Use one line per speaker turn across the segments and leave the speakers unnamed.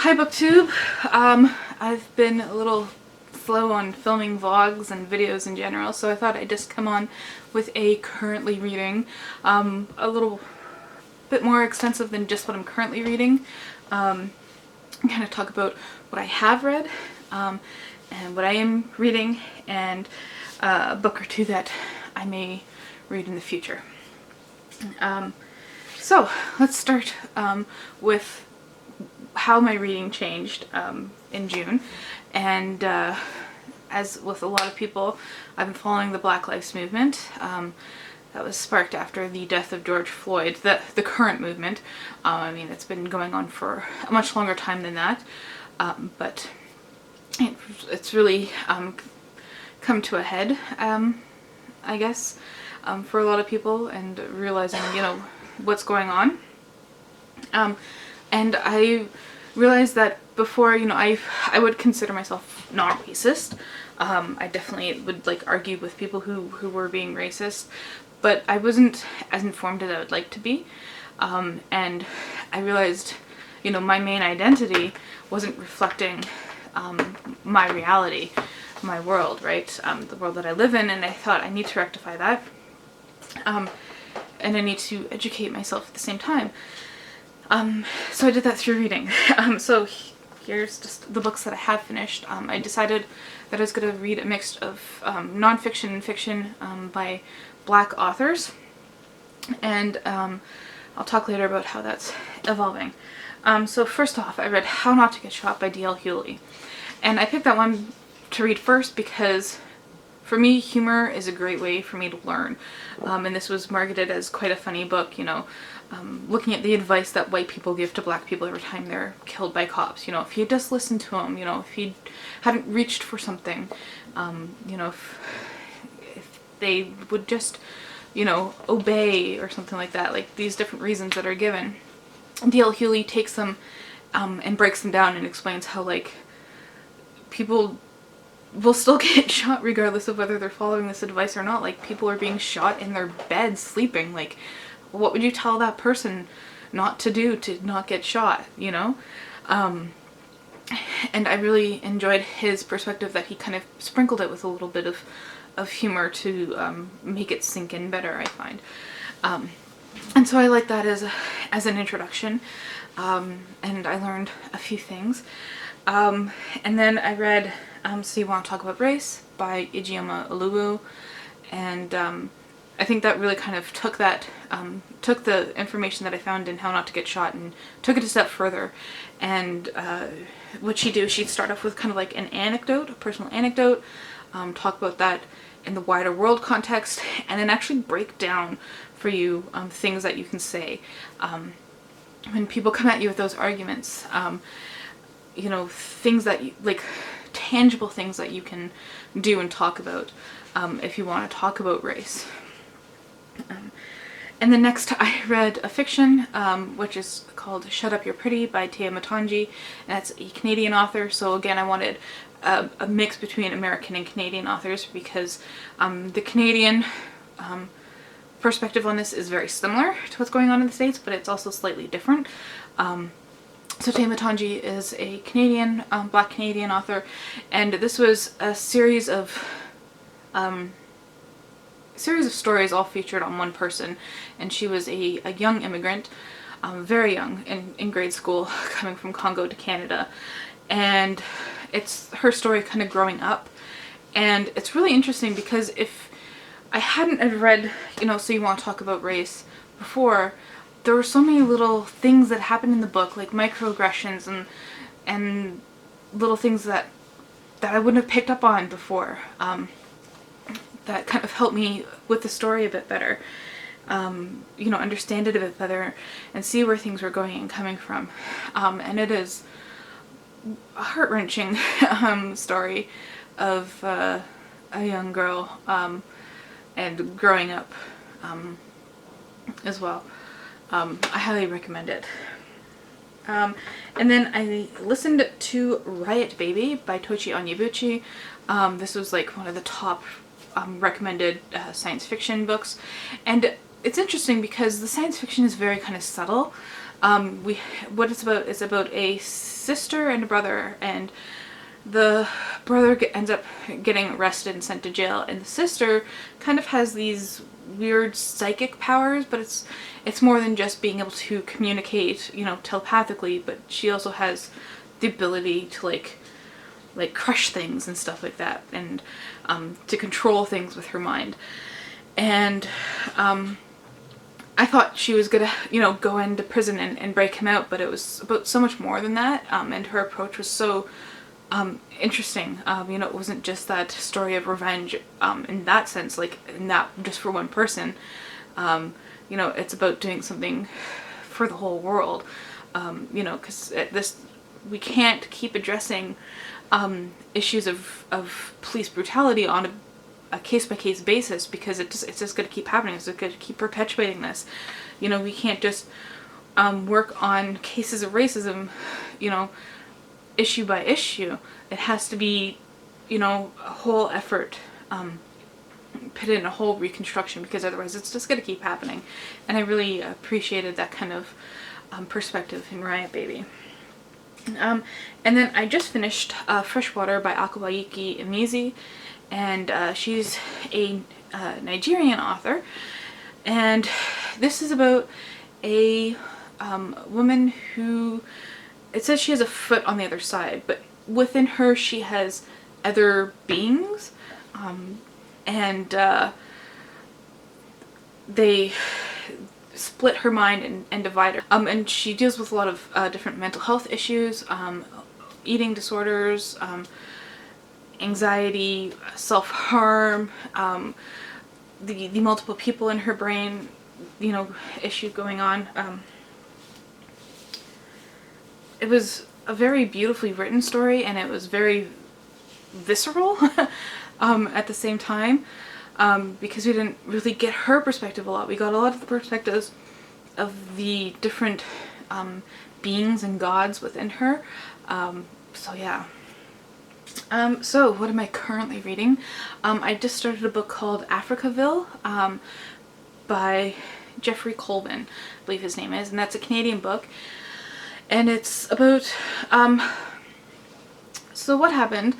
Hi BookTube. I've been a little slow on filming vlogs and videos in general, so I thought I'd just come on with a currently reading, a little bit more extensive than just what I'm currently reading, and kind of talk about what I have read, and what I am reading, and a book or two that I may read in the future. So let's start with how my reading changed in June, and as with a lot of people, I've been following the Black Lives Movement. That was sparked after the death of George Floyd, the current movement. I mean, it's been going on for a much longer time than that, but it's really come to a head, I guess, for a lot of people, and realizing, you know, what's going on. And I realized that before, you know, I would consider myself not racist. I definitely would like argue with people who were being racist, but I wasn't as informed as I would like to be. And I realized, you know, my main identity wasn't reflecting my reality, my world, right? The world that I live in, and I thought I need to rectify that. And I need to educate myself at the same time. So I did that through reading. So here's just the books that I have finished. I decided that I was going to read a mix of nonfiction and fiction by Black authors, and I'll talk later about how that's evolving. So first off, I read How Not to Get Shot by Youre, and I picked that one to read first because for me, humor is a great way for me to learn, and this was marketed as quite a funny book, you know, looking at the advice that white people give to black people every time they're killed by cops. You know, if you just listened to them, you know, if you hadn't reached for something, you know, if they would just, you know, obey or something like that, like these different reasons that are given. D.L. Hughley takes them and breaks them down and explains how, like, people will still get shot regardless of whether they're following this advice or not. Like, people are being shot in their beds sleeping. Like, what would you tell that person not to do to not get shot, you know? And I really enjoyed his perspective that he kind of sprinkled it with a little bit of humor to make it sink in better, I find. And so I like that as an introduction, and I learned a few things. And then I read So You Want to Talk About Race by Ijeoma Oluwu, and I think that really kind of took that, took the information that I found in How Not to Get Shot and took it a step further. And what she'd start off with kind of like an anecdote, a personal anecdote, talk about that in the wider world context, and then actually break down for you things that you can say. When people come at you with those arguments, you know, things that you, like tangible things that you can do and talk about if you want to talk about race. And then next I read a fiction, which is called Shut Up You're Pretty by Tia Matangi, and that's a Canadian author. So again, I wanted a mix between American and Canadian authors because the Canadian perspective on this is very similar to what's going on in the States, but it's also slightly different. So Tia Matangi is a Canadian, Black Canadian author, and this was a series of stories all featured on one person, and she was a young immigrant, very young, in grade school, coming from Congo to Canada, and it's her story kind of growing up. And it's really interesting because if I hadn't read, you know, So You Want to Talk About Race before, there were so many little things that happened in the book, like microaggressions and little things that I wouldn't have picked up on before, that kind of helped me with the story a bit better, you know, understand it a bit better and see where things were going and coming from. And it is a heart-wrenching story of a young girl and growing up as well. I highly recommend it. And then I listened to Riot Baby by Tochi Onyebuchi. This was like one of the top recommended science fiction books, and it's interesting because the science fiction is very kind of subtle. What it's about is about a sister and a brother, and the brother ends up getting arrested and sent to jail, and the sister kind of has these weird psychic powers, but it's more than just being able to communicate, you know, telepathically, but she also has the ability to like crush things and stuff like that, and to control things with her mind. And I thought she was gonna, you know, go into prison and break him out, but it was about so much more than that, and her approach was so interesting. You know, it wasn't just that story of revenge in that sense, like in that just for one person. You know, it's about doing something for the whole world. You know, because we can't keep addressing issues of police brutality on a case-by-case basis, because it's just going to keep happening. It's going to keep perpetuating this. You know, we can't just work on cases of racism, you know, issue by issue. It has to be, you know, a whole effort, put in a whole reconstruction, because otherwise it's just going to keep happening. And I really appreciated that kind of perspective in Riot Baby. And then I just finished Freshwater by Akawaiki Imizi, and she's a Nigerian author, and this is about a woman who, it says she has a foot on the other side, but within her she has other beings, and they split her mind and divide her. And she deals with a lot of different mental health issues, eating disorders, anxiety, self-harm, the multiple people in her brain, you know, issue going on. It was a very beautifully written story, and it was very visceral at the same time, because we didn't really get her perspective a lot. We got a lot of the perspectives of the different beings and gods within her. So yeah. So what am I currently reading? I just started a book called Ville by Jeffrey Colvin, I believe his name is, and that's a Canadian book. And it's about, so what happened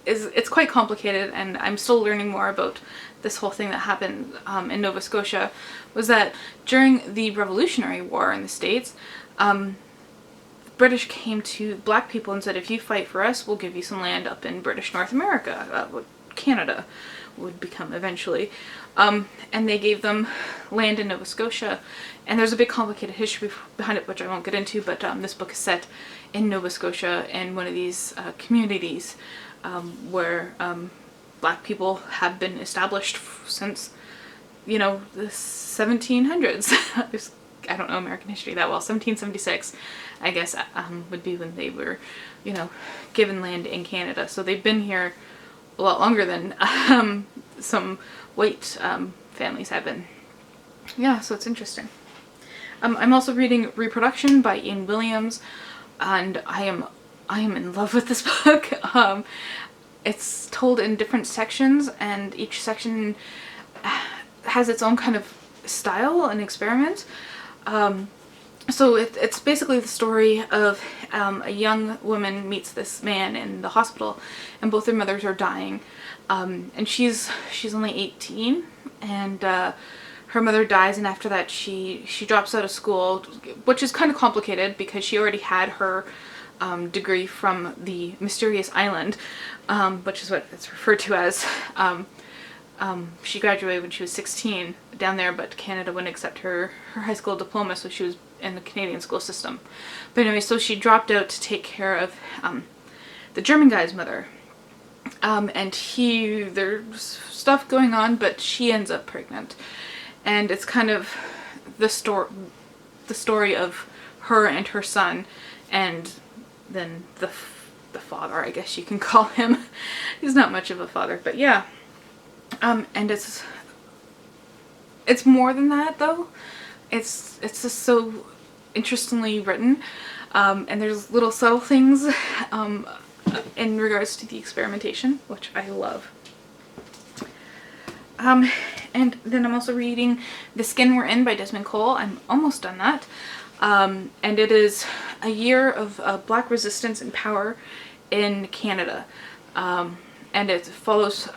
is, it's quite complicated, and I'm still learning more about this whole thing that happened in Nova Scotia, was that during the Revolutionary War in the States, British came to black people and said, if you fight for us, we'll give you some land up in British North America, what Canada would become eventually. And they gave them land in Nova Scotia. And there's a big complicated history behind it, which I won't get into, but this book is set in Nova Scotia, in one of these communities where black people have been established since, you know, the 1700s. I don't know American history that well. 1776, I guess, would be when they were, you know, given land in Canada. So they've been here a lot longer than some white families have been. Yeah, so it's interesting. I'm also reading Reproduction by Ian Williams, and I am in love with this book. It's told in different sections, and each section has its own kind of style and experiment. So it's basically the story of a young woman meets this man in the hospital, and both their mothers are dying, and she's only 18, and her mother dies, and after that she drops out of school, which is kind of complicated because she already had her degree from the mysterious island, which is what it's referred to as. She graduated when she was 16 down there, but Canada wouldn't accept her high school diploma, so she was in the Canadian school system. But anyway, so she dropped out to take care of the German guy's mother. And there's stuff going on, but she ends up pregnant. And it's kind of the story of her and her son, and then the father, I guess you can call him. He's not much of a father, but yeah. And it's more than that, though. It's just so interestingly written, and there's little subtle things in regards to the experimentation, which I love. And And then I'm also reading The Skin We're In by Desmond Cole. I'm almost done that. And it is a year of Black resistance and power in Canada. And it follows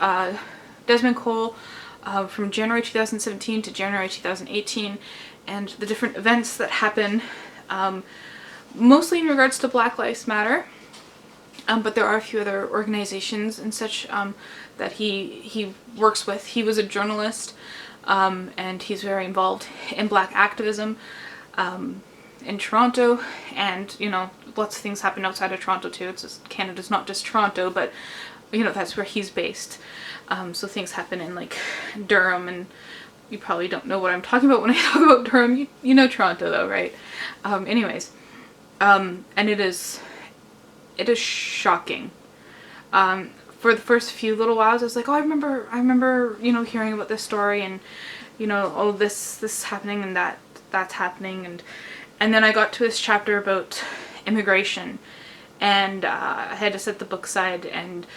Desmond Cole from January 2017 to January 2018, and the different events that happen, mostly in regards to Black Lives Matter. But there are a few other organizations and such that he works with. He was a journalist, and he's very involved in Black activism in Toronto, and you know, lots of things happen outside of Toronto too. It's just, Canada's not just Toronto, but you know, that's where he's based. So things happen in like Durham, and you probably don't know what I'm talking about when I talk about Durham. You know Toronto though, right? Anyways, and it is shocking. For the first few little whiles, I was like, oh, I remember, you know, hearing about this story, and you know, oh, this is happening, and that's happening, and then I got to this chapter about immigration, and I had to set the book aside, and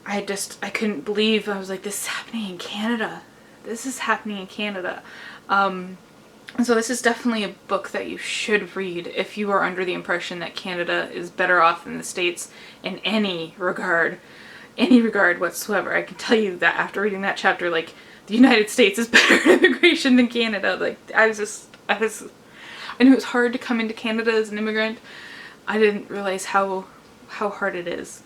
I couldn't believe, I was like, this is happening in Canada. This is happening in Canada. And so this is definitely a book that you should read if you are under the impression that Canada is better off than the States in any regard whatsoever. I can tell you that after reading that chapter, like, the United States is better at immigration than Canada. Like, I knew it was hard to come into Canada as an immigrant. I didn't realize how hard it is.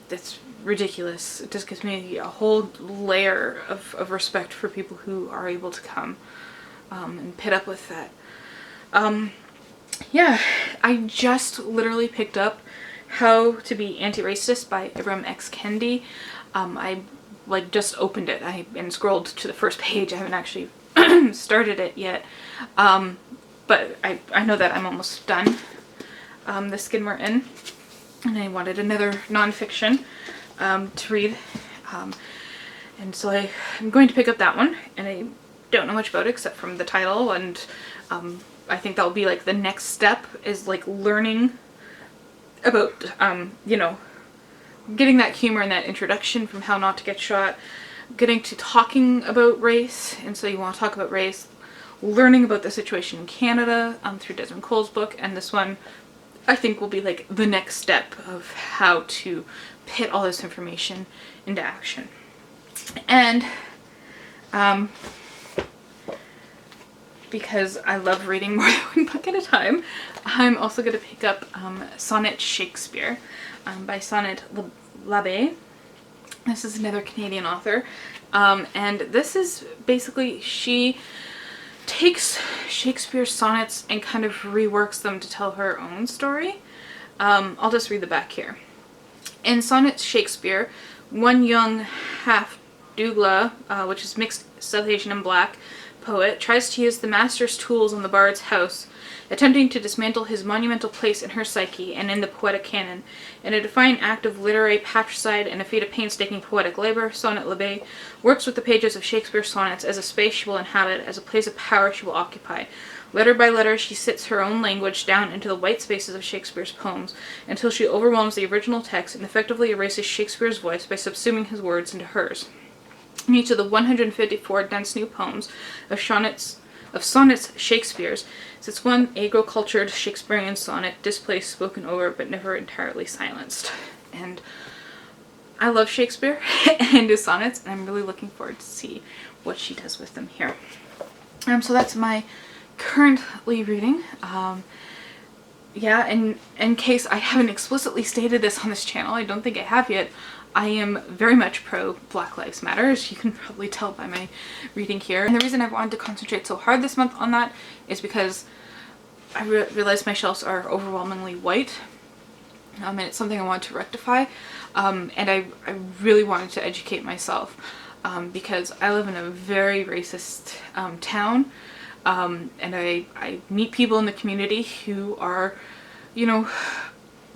That's ridiculous. It just gives me a whole layer of respect for people who are able to come and put up with that. Yeah, I just literally picked up How to Be Antiracist by Ibram X. Kendi. I like just opened it and scrolled to the first page. I haven't actually started it yet, but I know that I'm almost done. The Skin We're In, and I wanted another nonfiction to read, and so I'm going to pick up that one, and I don't know much about it except from the title, and I think that'll be like the next step, is like learning about you know, getting that humor and that introduction from How Not to Get Shot, getting to talking about race, and so you want to talk about race, learning about the situation in Canada through Desmond Cole's book, and this one I think will be like the next step of how to put all this information into action. And because I love reading more than one book at a time, I'm also going to pick up Sonnet Shakespeare by Sonnet Labe. This is another Canadian author, and this is basically, she takes Shakespeare's sonnets and kind of reworks them to tell her own story. I'll just read the back here. In Sonnet Shakespeare, one young half-Dougla, which is mixed South Asian and Black, poet, tries to use the master's tools in the bard's house, attempting to dismantle his monumental place in her psyche and in the poetic canon. In a defiant act of literary patricide and a feat of painstaking poetic labor, Sonnet Labe works with the pages of Shakespeare's sonnets as a space she will inhabit, as a place of power she will occupy. Letter by letter, she sits her own language down into the white spaces of Shakespeare's poems, until she overwhelms the original text and effectively erases Shakespeare's voice by subsuming his words into hers. In each of the 154 dense new poems of sonnets Shakespeare's sits one agro-cultured Shakespearean sonnet, displaced, spoken over, but never entirely silenced. And I love Shakespeare and his sonnets, and I'm really looking forward to see what she does with them here. So that's my currently reading. Yeah, and in case I haven't explicitly stated this on this channel, I don't think I have yet, I am very much pro Black Lives Matter, as you can probably tell by my reading here. And the reason I wanted to concentrate so hard this month on that is because I realized my shelves are overwhelmingly white, and it's something I want to rectify. And I really wanted to educate myself, because I live in a very racist town, and I meet people in the community who are, you know,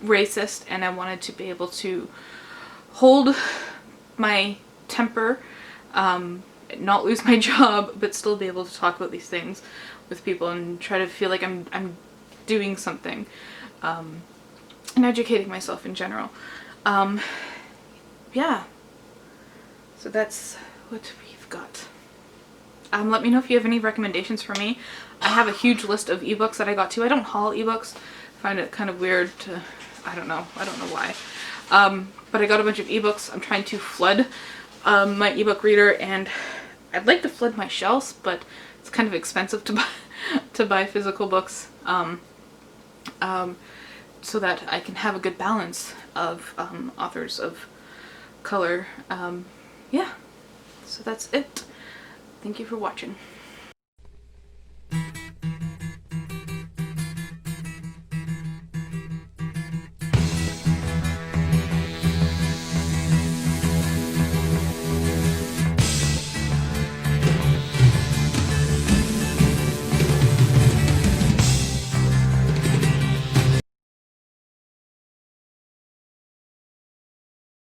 racist, and I wanted to be able to hold my temper, not lose my job, but still be able to talk about these things with people and try to feel like I'm doing something, and educating myself in general. Yeah, so that's what we've got. Let me know if you have any recommendations for me. I have a huge list of ebooks that I got too. I don't haul ebooks. I find it kind of weird to, I don't know why. But I got a bunch of ebooks. I'm trying to flood my ebook reader, and I'd like to flood my shelves, but it's kind of expensive to buy physical books. So that I can have a good balance of authors of color. Yeah, so that's it. Thank you for watching.